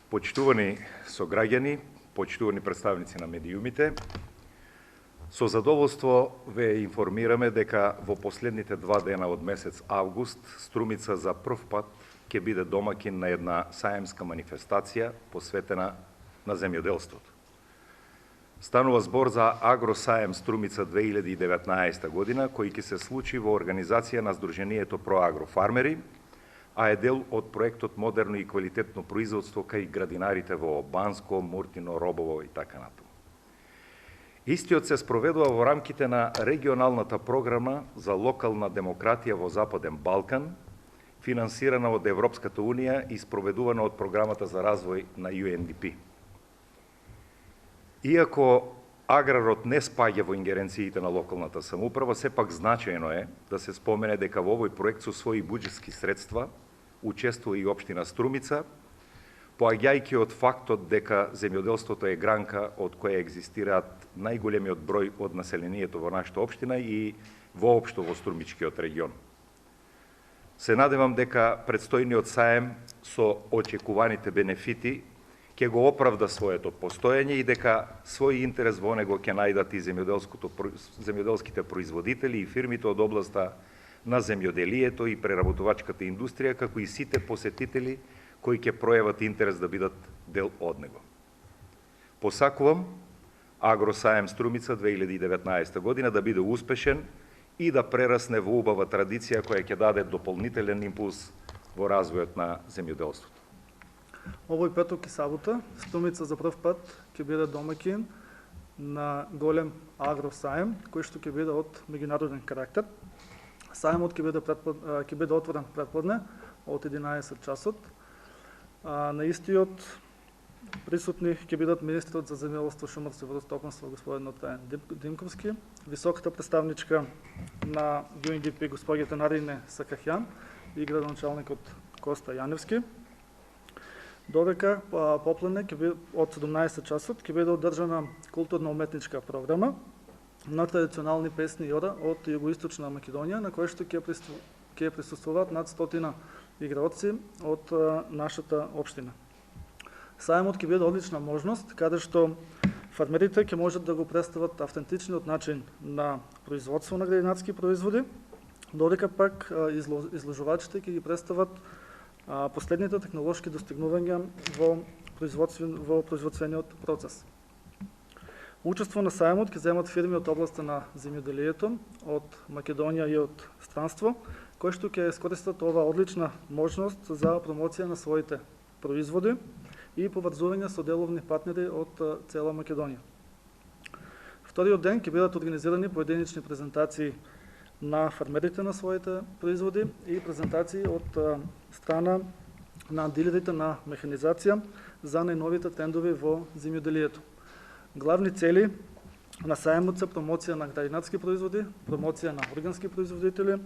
Почитувани сограѓани, почитувани представници на медиумите, со задоволство ве информираме дека во последните 2 дена од месец август Струмица за прв пат ќе биде домакин на една саемска манифестација посветена на земјоделството. Станува збор за Агросаем Струмица 2019 година, кој ќе се случи во организација на Сдруженијето Проагрофармери, а е дел од проектот Модерно и квалитетно производство кај градинарите во Банско, Муртино, Робово и така натаму. Истиот се спроведува во рамките на регионалната програма за локална демократија во Западен Балкан, финансирана од Европската Унија и спроведувана од програмата за развој на UNDP. Иако аграрот не спаѓа во ингеренциите на локалната самоуправа, сепак значајно е да се спомене дека во овој проект со своји буџетски средства учествува и општина Струмица, поаѓајќи од фактот дека земјоделството е гранка од која екзистираат најголемиот број од населението во нашата општина и воопшто во Струмичкиот регион. Се надевам дека предстојниот саем со очекуваните бенефити ќе го оправда своето постоење и дека свој интерес во него ќе најдат и земјоделските производители и фирмите од областа на земјоделието и преработувачката индустрија, како и сите посетители кои ќе пројават интерес да бидат дел од него. Посакувам Агросаем Струмица 2019 година да биде успешен и да прерасне во убава традиција која ќе даде дополнителен импулс во развојот на земјоделството. Овој петок и сабота Струмица за прв пат ќе биде домакин на голем агросаем, кој што ќе биде од меѓународен карактер. Саемот ќе биде отворен предпладне од 11 часот. На истиот присутни ќе бидат министрот за земјоделство, шумарство и водостопанство господин Отаен Димковски, високата представничка на UNDP госпоѓа Нарине Сакахјан и градоначалникот Коста Јаневски. Додека попладне од 17 часот ќе биде одржана културно-уметничка програма на традиционални песни и ода од југоисточна Македонија, на која што ќе присуствуваат над 100 играоци од нашата општина. Саемот ќе биде одлична можност каде што фармерите ќе можат да го представат автентичниот начин на производство на градинарски производи, додека пак изложувачите ќе ги представат последните технолошки достигнувања во производствениот процес. Учество на саемот ќе земат фирми од областа на земјоделието, од Македонија и од странство, кои што ќе искористат ова одлична можност за промоција на своите производи и поврзување со деловни партнери од цела Македонија. Вториот ден ќе бидат организирани поединечни презентации на фармерите на своите производи и презентации од страна на дилерите на механизација за најновите трендови во земјоделието. Главни цели на саемот се промоција на градинарски производи, промоција на органски производители,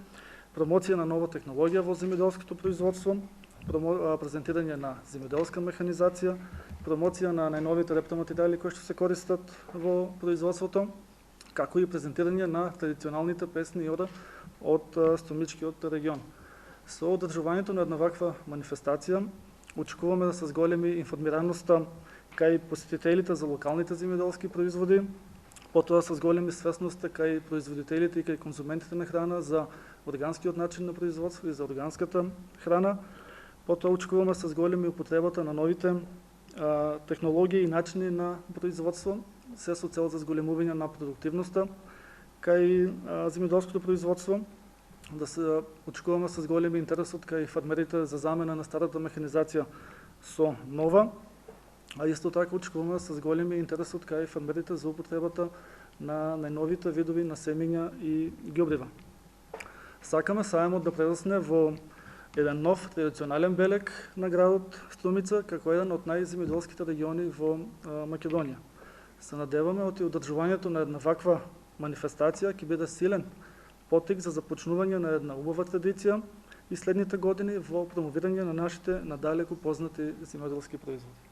промоција на нова технологија во земјоделското производство, презентирање на земјоделска механизација, промоција на најновите рептоматеријали кои што се користат во производството, како и презентирање на традиционалните песни и ода од Струмичкиот регион. Со одржувањето на една ваква манифестација очекуваме да се зголеми информираноста кај посетителите за локалните земјоделски производи, потоа се зголеми свесноста кај производителите и кај конзументите на храна за органскиот начин на производство и за органската храна. Потоа очекуваме се зголеми употребата на новите технологии и начини на производство, се со цел за зголемување на продуктивноста кај земјоделското производство. Да се очекуваме се зголеми интересот кај фармерите за замена на старата механизација со нова, а исто така очекуваме се зголеми интересот кај фармерите за употребата на најновите видови на семења и ѓубрива. Сакаме саемот да прерасне во еден нов традиционален белег на градот Струмица, како еден од најземјоделските региони во Македонија. Се надеваме од одржувањето на една ваква манифестација ќе биде силен поттик за започнување на една убава традиција и следните години во промовирање на нашите надалеку познати земјоделски производи.